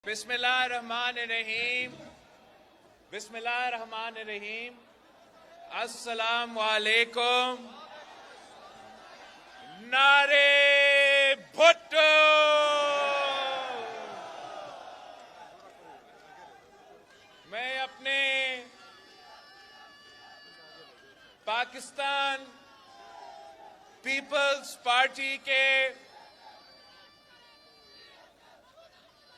بسم اللہ الرحمن الرحیم بسم اللہ الرحمن الرحیم السلام علیکم. نعرے بھٹو. میں اپنے پاکستان پیپلز پارٹی کے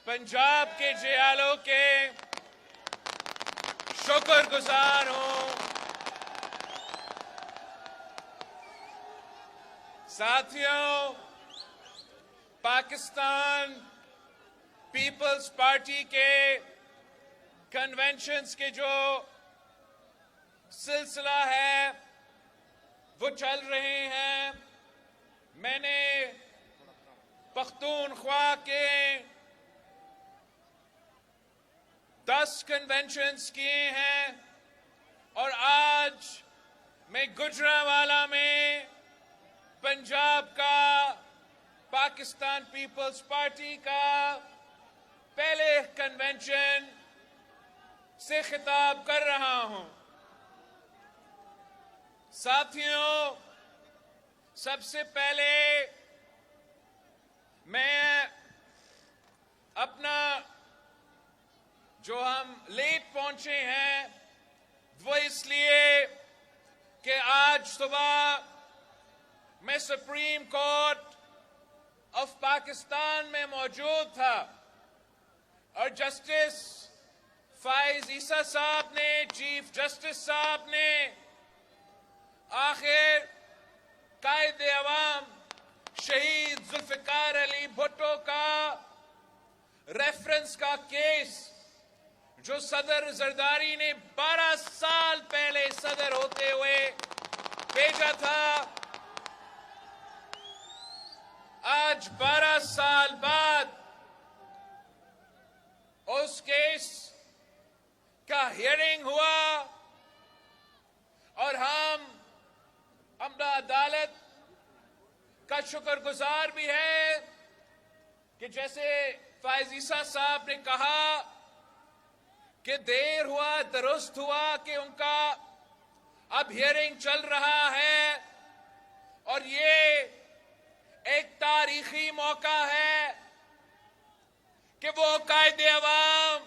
پنجاب کے جیالوں کے شکر گزار ہوں. ساتھیوں، پاکستان پیپلز پارٹی کے کنونشنز کے جو سلسلہ ہے وہ چل رہے ہیں. میں نے پختونخوا کے 10 کنونشنز کیے ہیں اور آج میں گجرانوالہ میں پنجاب کا پاکستان پیپلز پارٹی کا پہلے کنونشن سے خطاب کر رہا ہوں. ساتھیوں، سب سے پہلے میں اپنا جو ہم لیٹ پہنچے ہیں وہ اس لیے کہ آج صبح میں سپریم کورٹ آف پاکستان میں موجود تھا اور جسٹس فائز عیسیٰ صاحب نے، چیف جسٹس صاحب نے آخر قائد عوام شہید ذوالفقار علی بھٹو کا ریفرنس کا کیس جو صدر زرداری نے 12 سال پہلے صدر ہوتے ہوئے بھیجا تھا، آج 12 سال بعد اس کیس کا ہیئرنگ ہوا اور ہم عدالت کا شکر گزار بھی ہے کہ جیسے فائز عیسیٰ صاحب نے کہا کہ دیر ہوا درست ہوا کہ ان کا اب ہیئرنگ چل رہا ہے اور یہ ایک تاریخی موقع ہے کہ وہ قائد عوام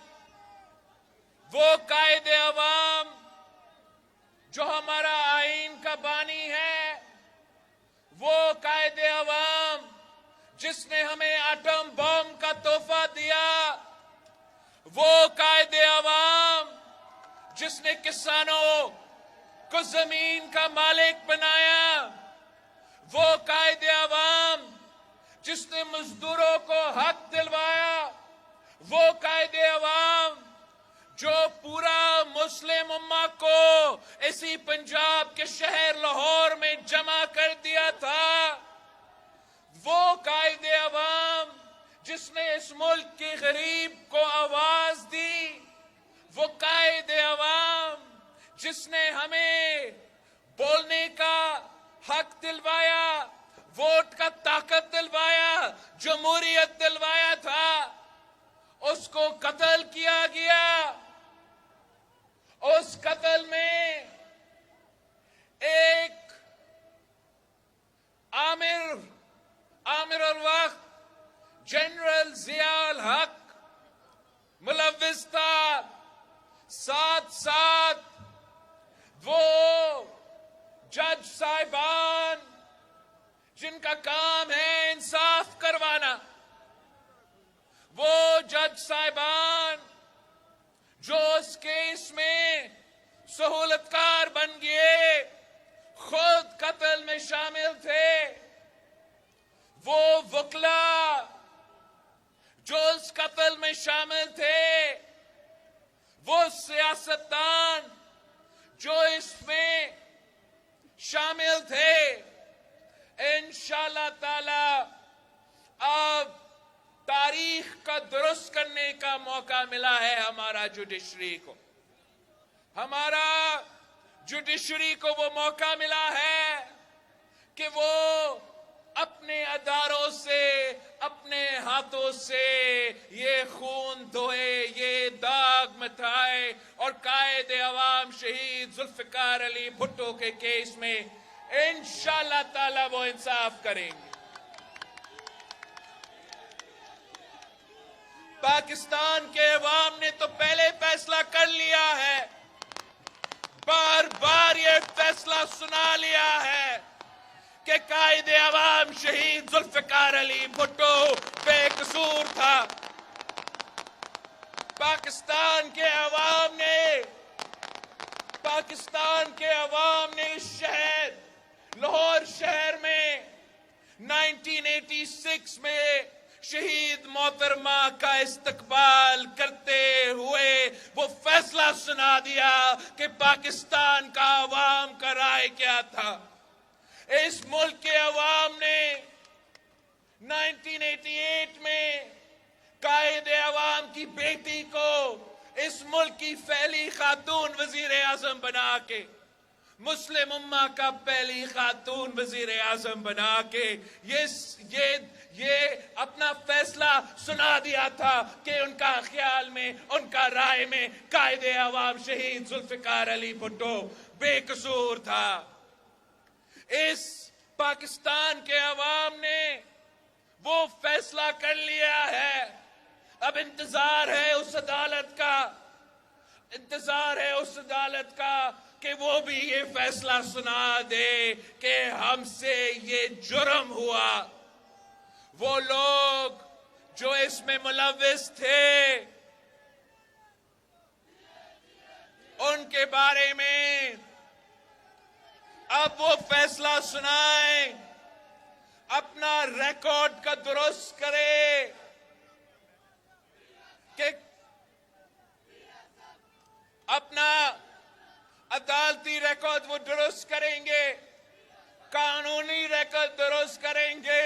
جو ہمارا آئین کا بانی ہے، وہ قائد عوام جس نے ہمیں ایٹم بم کا تحفہ دیا، وہ قائد عوام جس نے کسانوں کو زمین کا مالک بنایا، وہ قائد عوام جس نے مزدوروں کو حق دلوایا، وہ قائد عوام جو پورا مسلم امہ کو اسی پنجاب کے شہر لاہور میں جمع کر دیا تھا، وہ قائد عوام جس نے اس ملک کے غریب کو آواز دی، وہ قائد عوام جس نے ہمیں بولنے کا حق دلوایا، ووٹ کا طاقت دلوایا، جمہوریت دلوایا تھا، اس کو قتل کیا گیا. اس قتل میں ایک عامر الوقت جنرل ضیاء الحق ملوث تھا. ساتھ وہ جج صاحبان جن کا کام ہے انصاف کروانا، وہ جج صاحبان جو اس کیس میں سہولت کار بن گئے، خود قتل میں شامل تھے، وہ وکلا جو اس قتل میں شامل تھے، وہ سیاستدان جو اس میں شامل تھے، انشاءاللہ تعالی اب تاریخ کا درست کرنے کا موقع ملا ہے ہمارا جوڈیشری کو وہ موقع ملا ہے کہ وہ اپنے اداروں سے، اپنے ہاتھوں سے یہ خون دھوئے، یہ داغ مٹھائے، اور قائد عوام شہید ذوالفقار علی بھٹو کے کیس میں انشاءاللہ تعالی وہ انصاف کریں گے۔ پاکستان کے عوام نے تو پہلے فیصلہ کر لیا ہے، بار بار یہ فیصلہ سنا لیا ہے کہ قائد عوام شہید ذوالفقار علی بھٹو بے قصور تھا۔ پاکستان کے عوام نے اس شہر لاہور شہر میں 1986 میں شہید محترمہ کا استقبال کرتے ہوئے وہ فیصلہ سنا دیا کہ پاکستان کا عوام کا رائے کیا تھا۔ اس ملک کے عوام نے 1988 میں قائد عوام کی بیٹی کو اس ملک کی پہلی خاتون وزیر اعظم بنا کے، مسلم امہ کا پہلی خاتون وزیر اعظم بنا کے یہ اپنا فیصلہ سنا دیا تھا کہ ان کا خیال میں، ان کا رائے میں قائد عوام شہید ذوالفقار علی بھٹو بے قصور تھا۔ اس پاکستان کے عوام نے وہ فیصلہ کر لیا ہے۔ اب انتظار ہے اس عدالت کا کہ وہ بھی یہ فیصلہ سنا دے کہ ہم سے یہ جرم ہوا۔ وہ لوگ جو اس میں ملوث تھے ان کے بارے میں اب وہ فیصلہ سنائیں، اپنا ریکارڈ کا درست کرے کہ اپنا عدالتی ریکارڈ وہ درست کریں گے، قانونی ریکارڈ درست کریں گے،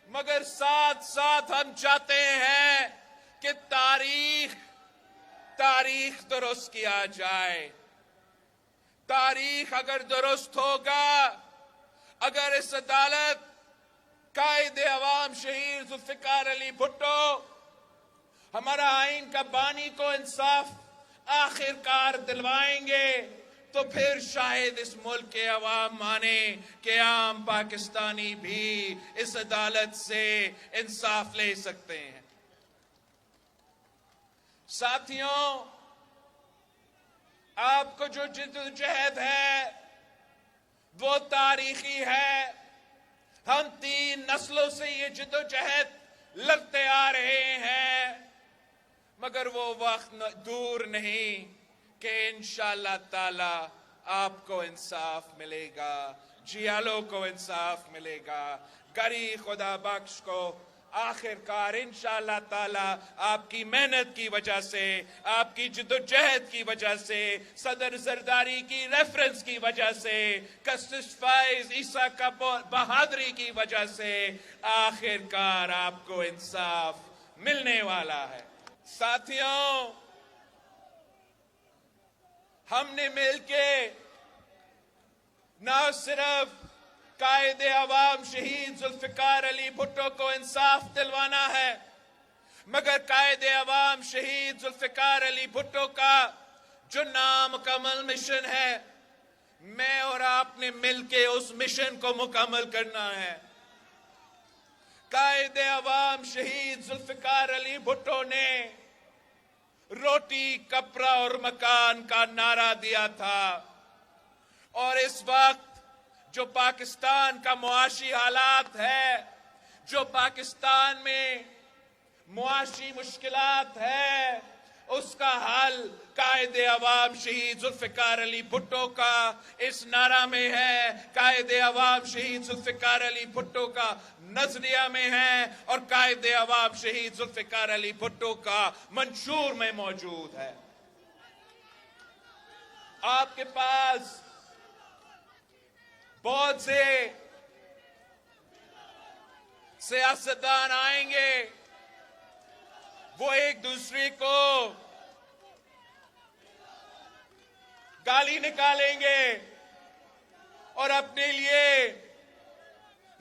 مگر ساتھ ساتھ ہم چاہتے ہیں کہ تاریخ درست کیا جائے۔ تاریخ اگر درست ہوگا، اگر اس عدالت قائد عوام شہید ذوالفقار علی بھٹو ہمارا آئین کا بانی کو انصاف آخر کار دلوائیں گے، تو پھر شاید اس ملک کے عوام مانے کہ عام پاکستانی بھی اس عدالت سے انصاف لے سکتے ہیں۔ ساتھیوں، آپ کو جو جدوجہد ہے وہ تاریخی ہے۔ ہم 3 نسلوں سے یہ جدوجہد لڑتے آ رہے ہیں، مگر وہ وقت دور نہیں کہ انشاءاللہ تعالی آپ کو انصاف ملے گا، جیالوں کو انصاف ملے گا، گری خدا بخش کو آخر کار انشاءاللہ تعالی آپ کی محنت کی وجہ سے، آپ کی جدوجہد کی وجہ سے، صدر زرداری کی ریفرنس کی وجہ سے، کشش فائز عیسیٰ کا بہادری کی وجہ سے آخر کار آپ کو انصاف ملنے والا ہے۔ ساتھیوں، ہم نے مل کے نہ صرف قائد عوام شہید ذوالفقار علی بھٹو کو انصاف دلوانا ہے، مگر قائد عوام شہید ذوالفقار علی بھٹو کا جو نامکمل مشن ہے، میں اور آپ نے مل کے اس مشن کو مکمل کرنا ہے۔ قائد عوام شہید ذوالفقار علی بھٹو نے روٹی، کپڑا اور مکان کا نعرہ دیا تھا، اور اس وقت جو پاکستان کا معاشی حالات ہے، جو پاکستان میں معاشی مشکلات ہے، اس کا حل قائد عوام شہید ذوالفقار علی بھٹو کا اس نعرہ میں ہے، قائد عوام شہید ذوالفقار علی بھٹو کا نظریہ میں ہے، اور قائد عوام شہید ذوالفقار علی بھٹو کا منشور میں موجود ہے۔ آپ کے پاس بہت سے سیاستدان آئیں گے، وہ ایک دوسرے کو گالی نکالیں گے اور اپنے لیے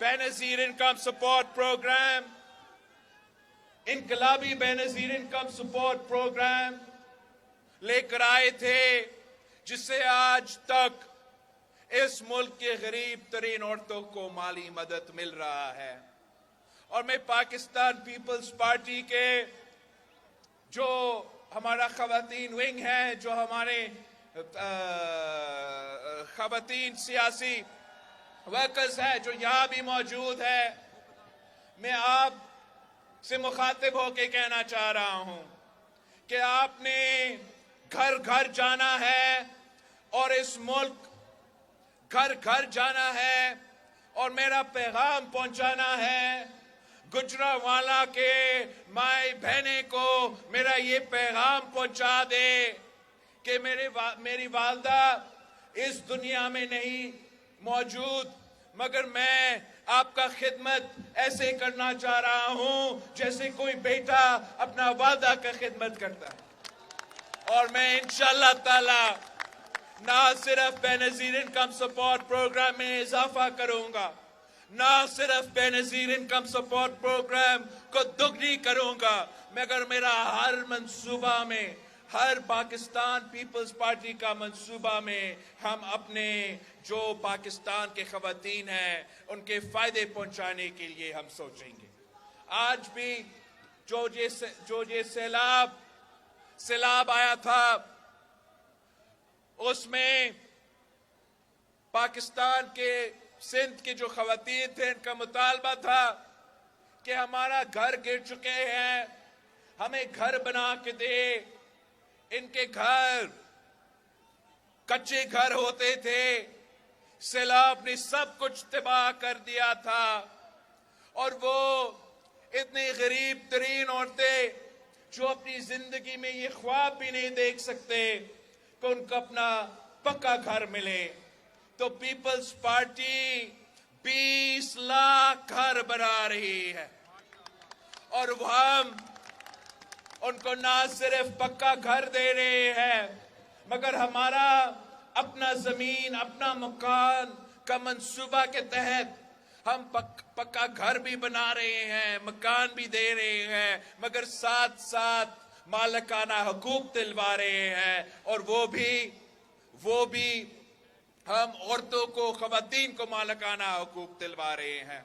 بے-نظیر انکم سپورٹ پروگرام، انقلابی بے-نظیر انکم سپورٹ پروگرام لے کر آئے تھے، جس سے آج تک اس ملک کے غریب ترین عورتوں کو مالی مدد مل رہا ہے۔ اور میں پاکستان پیپلز پارٹی کے جو ہمارا خواتین ونگ ہے، جو ہمارے خواتین سیاسی ورکرز ہیں جو یہاں بھی موجود ہے، میں آپ سے مخاطب ہو کے کہنا چاہ رہا ہوں کہ آپ نے گھر گھر جانا ہے اور اس ملک گھر گھر جانا ہے اور میرا پیغام پہنچانا ہے۔ گجرانوالہ کے مائی بہنیں کو میرا یہ پیغام پہنچا دے کہ میری والدہ اس دنیا میں نہیں موجود، مگر میں آپ کا خدمت ایسے کرنا چاہ رہا ہوں جیسے کوئی بیٹا اپنا والدہ کا خدمت کرتا ہے۔ اور میں انشاءاللہ تعالی نہ صرف بے-نظیر انکم سپورٹ پروگرام میں اضافہ کروں گا، نہ صرف بے-نظیر انکم سپورٹ پروگرام کو دگنی کروں گا، مگر میرا ہر منصوبہ میں، ہر پاکستان پیپلز پارٹی کا منصوبہ میں ہم اپنے جو پاکستان کے خواتین ہیں ان کے فائدے پہنچانے کے لیے ہم سوچیں گے۔ آج بھی جو یہ سیلاب آیا تھا، اس میں پاکستان کے سندھ کے جو خواتین تھے، ان کا مطالبہ تھا کہ ہمارا گھر گر چکے ہیں، ہمیں گھر بنا کے دے۔ ان کے گھر کچے گھر ہوتے تھے، سیلاب نے سب کچھ تباہ کر دیا تھا، اور وہ اتنی غریب ترین عورتیں جو اپنی زندگی میں یہ خواب بھی نہیں دیکھ سکتے کہ ان کو اپنا پکا گھر ملے۔ تو پیپلز پارٹی 20 لاکھ گھر بنا رہی ہے، اور وہ ہم ان کو نہ صرف پکا گھر دے رہے ہیں، مگر ہمارا اپنا زمین، اپنا مکان کا منصوبہ کے تحت ہم پکا گھر بھی بنا رہے ہیں، مکان بھی دے رہے ہیں، مگر ساتھ ساتھ مالکانہ حقوق دلوا رہے ہیں، اور وہ بھی ہم عورتوں کو، خواتین کو مالکانہ حقوق دلوا رہے ہیں۔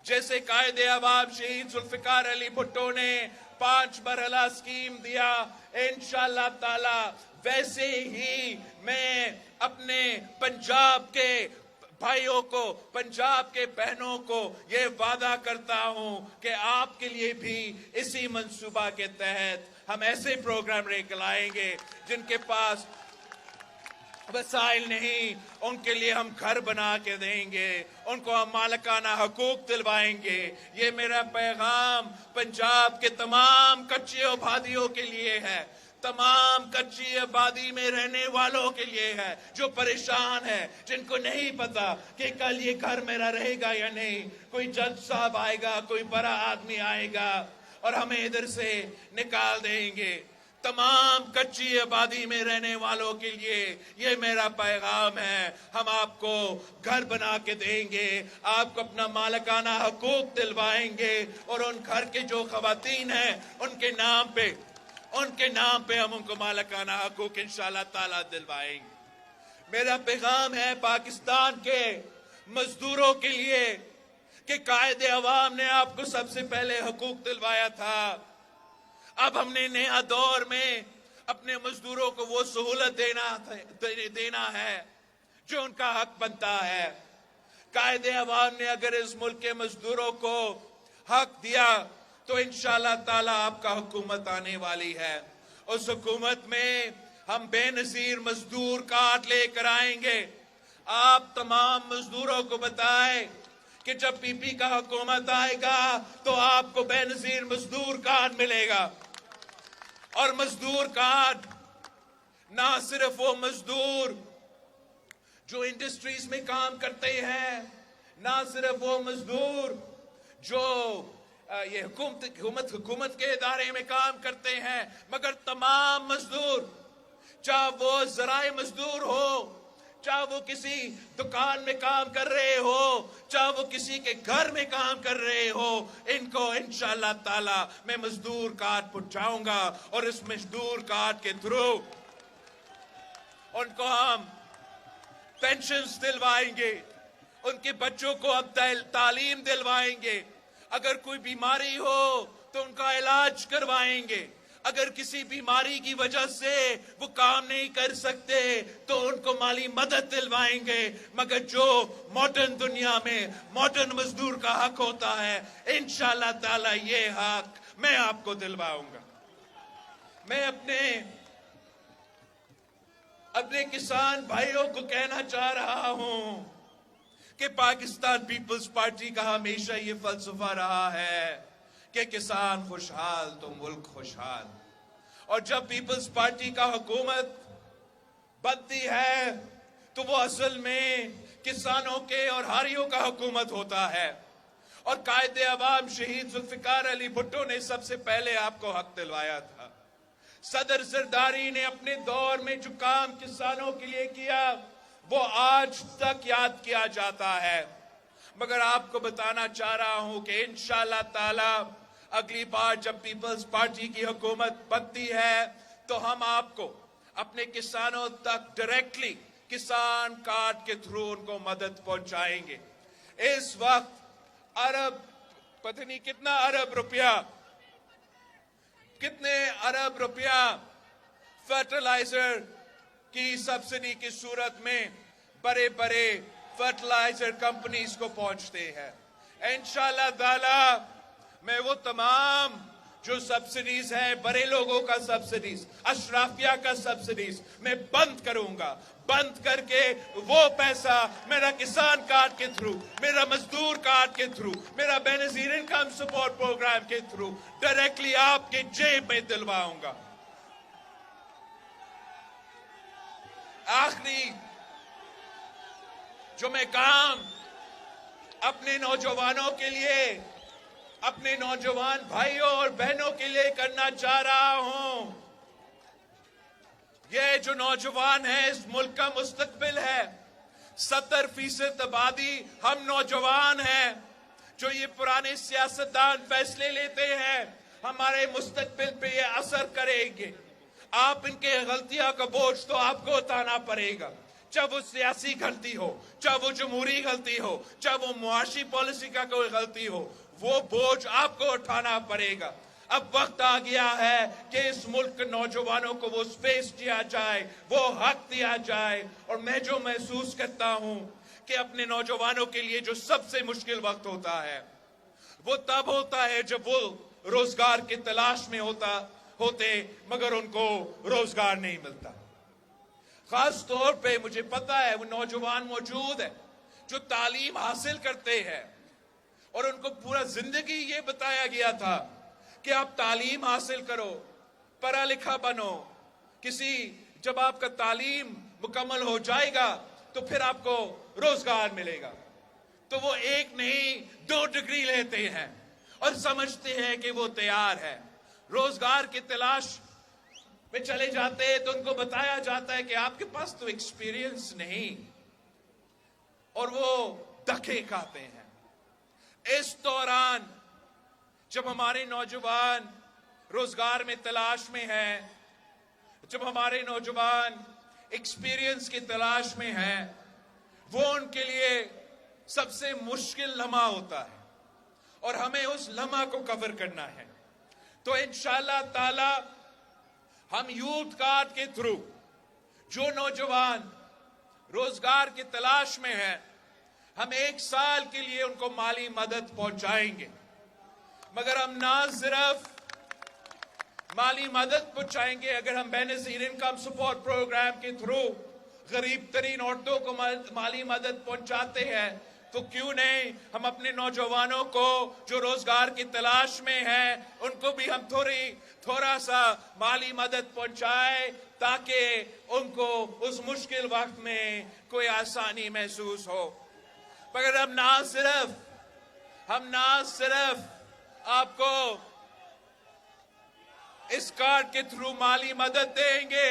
جیسے قائد عوام شہید ذوالفقار علی بھٹو نے 5 مرحلہ اسکیم دیا، انشاءاللہ تعالی ویسے ہی میں اپنے پنجاب کے بھائیوں کو، پنجاب کے بہنوں کو یہ وعدہ کرتا ہوں کہ آپ کے لیے بھی اسی منصوبہ کے تحت ہم ایسے پروگرام لے کے لائیں گے جن کے پاس وسائل نہیں، ان کے لیے ہم گھر بنا کے دیں گے، ان کو ہم مالکانہ حقوق دلوائیں گے۔ یہ میرا پیغام پنجاب کے تمام کچی آبادیوں کے لیے ہے، تمام کچی آبادی میں رہنے والوں کے لیے ہے جو پریشان ہے، جن کو نہیں پتا کہ کل یہ گھر میرا رہے گا یا نہیں۔ کوئی جج صاحب آئے گا، کوئی بڑا آدمی آئے گا اور ہمیں ادھر سے نکال دیں گے۔ تمام کچی آبادی میں رہنے والوں کے لیے یہ میرا پیغام ہے، ہم آپ کو گھر بنا کے دیں گے، آپ کو اپنا مالکانہ حقوق دلوائیں گے، اور ان گھر کے جو خواتین ہیں ان کے نام پہ ہم ان کو مالکانہ حقوق انشاءاللہ تعالی دلوائیں گے۔ میرا پیغام ہے پاکستان کے مزدوروں کے لیے کہ قائد عوام نے آپ کو سب سے پہلے حقوق دلوایا تھا، اب ہم نے نیا دور میں اپنے مزدوروں کو وہ سہولت دینا ہے جو ان کا حق بنتا ہے۔ قائد عوام نے اگر اس ملک کے مزدوروں کو حق دیا تو انشاءاللہ تعالی آپ کا حکومت آنے والی ہے۔ اس حکومت میں ہم بے نظیر مزدور کارڈ لے کر آئیں گے۔ آپ تمام مزدوروں کو بتائیں کہ جب پی پی کا حکومت آئے گا تو آپ کو بے نظیر مزدور کارڈ ملے گا۔ اور مزدور کارڈ نہ صرف وہ مزدور جو انڈسٹریز میں کام کرتے ہیں، نہ صرف وہ مزدور جو یہ حکومت کے ادارے میں کام کرتے ہیں، مگر تمام مزدور، چاہے وہ زرعی مزدور ہو، چاہے وہ کسی دکان میں کام کر رہے ہو، چاہے وہ کسی کے گھر میں کام کر رہے ہو، ان کو انشاءاللہ تعالی میں مزدور کارڈ پہنچاؤں گا، اور اس مزدور کارڈ کے تھرو ان کو ہم پینشنز دلوائیں گے، ان کے بچوں کو ہم تعلیم دلوائیں گے، اگر کوئی بیماری ہو تو ان کا علاج کروائیں گے، اگر کسی بیماری کی وجہ سے وہ کام نہیں کر سکتے تو ان کو مالی مدد دلوائیں گے، مگر جو ماڈرن دنیا میں ماڈرن مزدور کا حق ہوتا ہے، انشاءاللہ تعالی یہ حق میں آپ کو دلواؤں گا۔ میں اپنے کسان بھائیوں کو کہنا چاہ رہا ہوں کہ پاکستان پیپلز پارٹی کا ہمیشہ یہ فلسفہ رہا ہے کہ کسان خوشحال تو ملک خوشحال، اور جب پیپلز پارٹی کا حکومت بنتی ہے تو وہ اصل میں کسانوں کے اور ہاریوں کا حکومت ہوتا ہے، اور قائد عوام شہید ذوالفقار علی بھٹو نے سب سے پہلے آپ کو حق دلوایا تھا۔ صدر زرداری نے اپنے دور میں جو کام کسانوں کے لیے کیا وہ آج تک یاد کیا جاتا ہے، مگر آپ کو بتانا چاہ رہا ہوں کہ انشاءاللہ تعالی اگلی بار جب پیپلز پارٹی کی حکومت بنتی ہے تو ہم آپ کو اپنے کسانوں تک ڈائریکٹلی کسان کارڈ کے تھرو ان کو مدد پہنچائیں گے۔ اس وقت پتہ نہیں کتنے ارب روپیہ فرٹیلائزر کی سبسڈی کی صورت میں بڑے بڑے فرٹیلائزر کمپنیز کو پہنچتے ہیں۔ انشاءاللہ تعالی میں وہ تمام جو سبسڈیز ہیں، بڑے لوگوں کا سبسڈیز، اشرافیہ کا سبسڈیز، میں بند کروں گا، بند کر کے وہ پیسہ میرا کسان کارڈ کے تھرو، میرا مزدور کارڈ کے تھرو، میرا بے نظیر انکم سپورٹ پروگرام کے تھرو ڈائریکٹلی آپ کے جیب میں دلواؤں گا۔ آخری جو میں کام اپنے نوجوانوں کے لیے، اپنے نوجوان بھائیوں اور بہنوں کے لیے کرنا چاہ رہا ہوں، یہ جو نوجوان ہیں اس ملک کا مستقبل ہے، 70% آبادی ہم نوجوان ہیں، جو یہ پرانے سیاستدان فیصلے لیتے ہیں ہمارے مستقبل پہ یہ اثر کریں گے۔ آپ ان کے غلطیاں کا بوجھ تو آپ کو اٹھانا پڑے گا، چاہے وہ سیاسی غلطی ہو، چاہے وہ جمہوری غلطی ہو، چاہے وہ معاشی پالیسی کا کوئی غلطی ہو، وہ بوجھ آپ کو اٹھانا پڑے گا۔ اب وقت آ گیا ہے کہ اس ملک کے نوجوانوں کو وہ سپیس دیا جائے، وہ حق دیا جائے، اور میں جو محسوس کرتا ہوں کہ اپنے نوجوانوں کے لیے جو سب سے مشکل وقت ہوتا ہے وہ تب ہوتا ہے جب وہ روزگار کی تلاش میں ہوتے مگر ان کو روزگار نہیں ملتا۔ خاص طور پہ مجھے پتا ہے وہ نوجوان موجود ہیں جو تعلیم حاصل کرتے ہیں اور ان کو پورا زندگی یہ بتایا گیا تھا کہ آپ تعلیم حاصل کرو، پڑھا لکھا بنو، جب آپ کا تعلیم مکمل ہو جائے گا تو پھر آپ کو روزگار ملے گا، تو وہ ایک نہیں 2 ڈگری لیتے ہیں اور سمجھتے ہیں کہ وہ تیار ہے، روزگار کی تلاش میں چلے جاتے ہیں تو ان کو بتایا جاتا ہے کہ آپ کے پاس تو ایکسپیرینس نہیں، اور وہ دھکے کھاتے ہیں۔ اس دوران جب ہمارے نوجوان روزگار میں تلاش میں ہیں، جب ہمارے نوجوان ایکسپیرینس کی تلاش میں ہیں، وہ ان کے لیے سب سے مشکل لمحہ ہوتا ہے اور ہمیں اس لمحہ کو کور کرنا ہے۔ تو انشاءاللہ تعالی ہم یوتھ کارڈ کے تھرو جو نوجوان روزگار کی تلاش میں ہیں، ہم 1 سال کے لیے ان کو مالی مدد پہنچائیں گے، مگر ہم نہ صرف مالی مدد پہنچائیں گے، اگر ہم بے نظیر انکم سپورٹ پروگرام کے تھرو غریب ترین عورتوں کو مالی مدد پہنچاتے ہیں تو کیوں نہیں ہم اپنے نوجوانوں کو جو روزگار کی تلاش میں ہیں ان کو بھی ہم تھوڑا سا مالی مدد پہنچائے تاکہ ان کو اس مشکل وقت میں کوئی آسانی محسوس ہو۔ مگر ہم نہ صرف آپ کو اس کارڈ کے تھرو مالی مدد دیں گے،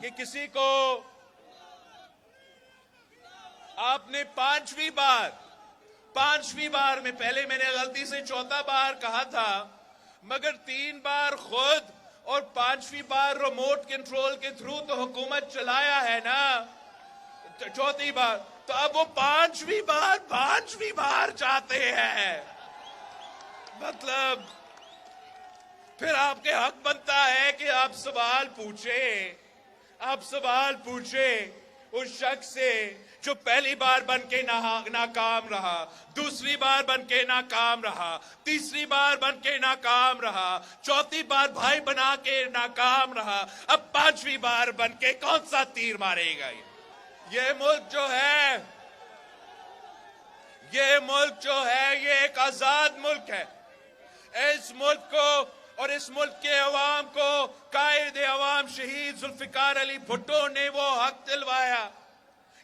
کہ کسی کو آپ نے پانچویں بار میں پہلے میں نے غلطی سے چوتھا بار کہا تھا، مگر 3 بار خود اور 5ویں بار ریموٹ کنٹرول کے تھرو تو حکومت چلایا ہے نا، چوتھی بار تو اب وہ 5ویں بار چاہتے ہیں، مطلب پھر آپ کے حق بنتا ہے کہ آپ سوال پوچھیں اس شخص سے جو پہلی بار بن کے ناکام رہا، دوسری بار بن کے ناکام رہا، تیسری بار بن کے ناکام رہا، چوتھی بار بھائی بنا کے ناکام رہا، اب 5ویں بار بن کے کون سا تیر مارے گا؟ یہ ملک جو ہے یہ ایک آزاد ملک ہے۔ اس ملک کو اور اس ملک کے عوام کو قائد عوام شہید ذوالفقار علی بھٹو نے وہ حق دلوایا۔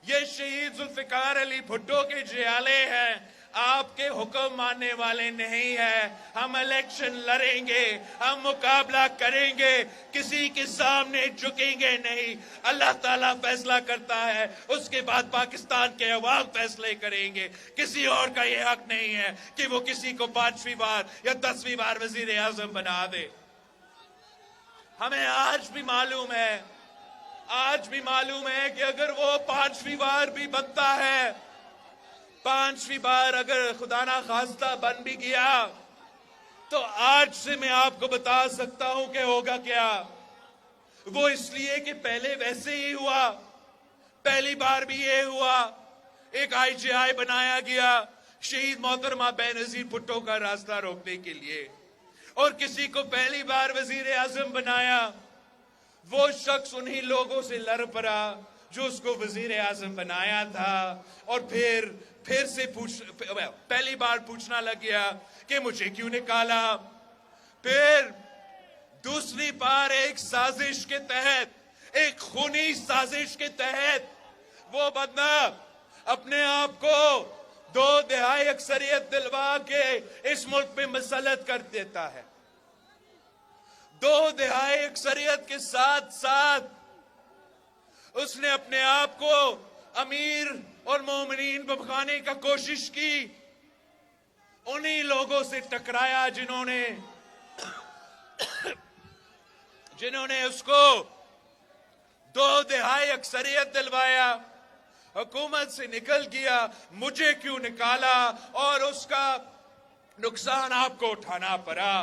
یہ شہید ذوالفقار علی بھٹو کے جیالے ہیں، آپ کے حکم ماننے والے نہیں ہیں۔ ہم الیکشن لڑیں گے، ہم مقابلہ کریں گے، کسی کے سامنے جھکیں گے نہیں۔ اللہ تعالیٰ فیصلہ کرتا ہے، اس کے بعد پاکستان کے عوام فیصلے کریں گے۔ کسی اور کا یہ حق نہیں ہے کہ وہ کسی کو 5ویں بار یا 10ویں بار وزیر اعظم بنا دے۔ ہمیں آج بھی معلوم ہے کہ اگر وہ 5ویں بار بھی بنتا ہے، 5ویں بار اگر خدا نہ خواستہ بن بھی گیا، تو آج سے میں آپ کو بتا سکتا ہوں کہ ہوگا کیا۔ وہ اس لیے کہ پہلے ویسے ہی ہوا، پہلی بار بھی یہ ہوا، ایک IGI بنایا گیا شہید محترمہ بے نظیر بھٹو کا راستہ روکنے کے لیے، اور کسی کو پہلی بار وزیر اعظم بنایا، وہ شخص انہی لوگوں سے لڑ پڑا جو اس کو وزیر اعظم بنایا تھا، اور پھر سے پہلی بار پوچھنا لگ گیا کہ مجھے کیوں نکالا۔ پھر دوسری بار ایک سازش کے تحت، ایک خونی سازش کے تحت وہ بندہ اپنے آپ کو 2/3 اکثریت دلوا کے اس ملک میں مسلط کر دیتا ہے۔ 2/3 اکثریت کے ساتھ اس نے اپنے آپ کو امیر اور مومنین بخانے کا کوشش کی، انہی لوگوں سے ٹکرایا جنہوں نے اس کو 2/3 اکثریت دلوایا، حکومت سے نکل گیا، مجھے کیوں نکالا، اور اس کا نقصان آپ کو اٹھانا پڑا۔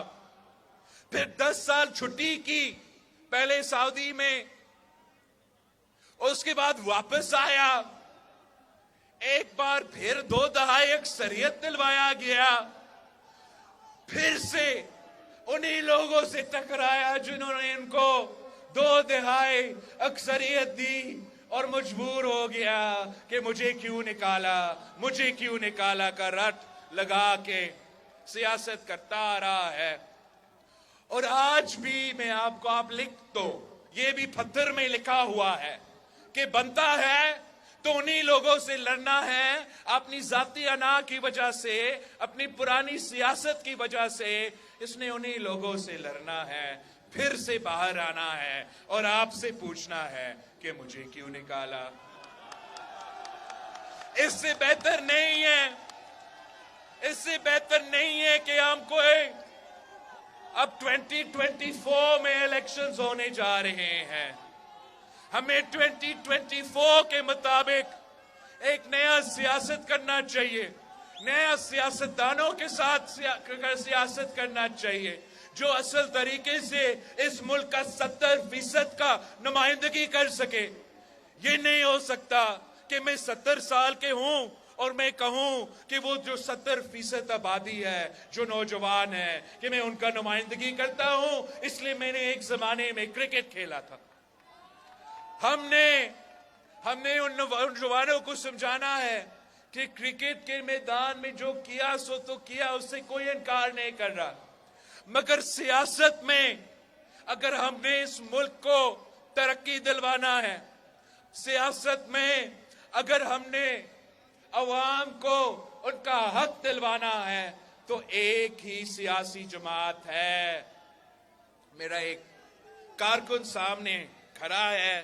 پھر 10 سال چھٹی کی، پہلے سعودی میں، اس کے بعد واپس آیا، ایک بار پھر 2/3 اکثریت دلوایا گیا، پھر سے انہی لوگوں سے ٹکرایا جنہوں نے ان کو 2/3 اکثریت دی، اور مجبور ہو گیا کہ مجھے کیوں نکالا کا رٹ لگا کے سیاست کرتا آ رہا ہے۔ اور آج بھی میں آپ لکھ دو، یہ بھی پتھر میں لکھا ہوا ہے کہ بنتا ہے تو انہی لوگوں سے لڑنا ہے، اپنی ذاتی انا کی وجہ سے، اپنی پرانی سیاست کی وجہ سے اس نے انہی لوگوں سے لڑنا ہے، پھر سے باہر آنا ہے اور آپ سے پوچھنا ہے کہ مجھے کیوں نکالا۔ اس سے بہتر نہیں ہے کہ ہم کوئی اب 2024 میں الیکشنز ہونے جا رہے ہیں، ہمیں 2024 کے مطابق ایک نیا سیاست کرنا چاہیے، نیا سیاستدانوں کے ساتھ سیاست کرنا چاہیے جو اصل طریقے سے اس ملک کا 70% کا نمائندگی کر سکے۔ یہ نہیں ہو سکتا کہ میں 70 سال کے ہوں اور میں کہوں کہ وہ جو 70% آبادی ہے، جو نوجوان ہے، کہ میں ان کا نمائندگی کرتا ہوں اس لیے میں نے ایک زمانے میں کرکٹ کھیلا تھا۔ ہم نے ان نوجوانوں کو سمجھانا ہے کہ کرکٹ کے میدان میں جو کیا سو تو کیا، اس سے کوئی انکار نہیں کر رہا، مگر سیاست میں اگر ہم نے اس ملک کو ترقی دلوانا ہے، سیاست میں اگر ہم نے عوام کو ان کا حق دلوانا ہے، تو ایک ہی سیاسی جماعت ہے۔ میرا ایک کارکن سامنے کھڑا ہے،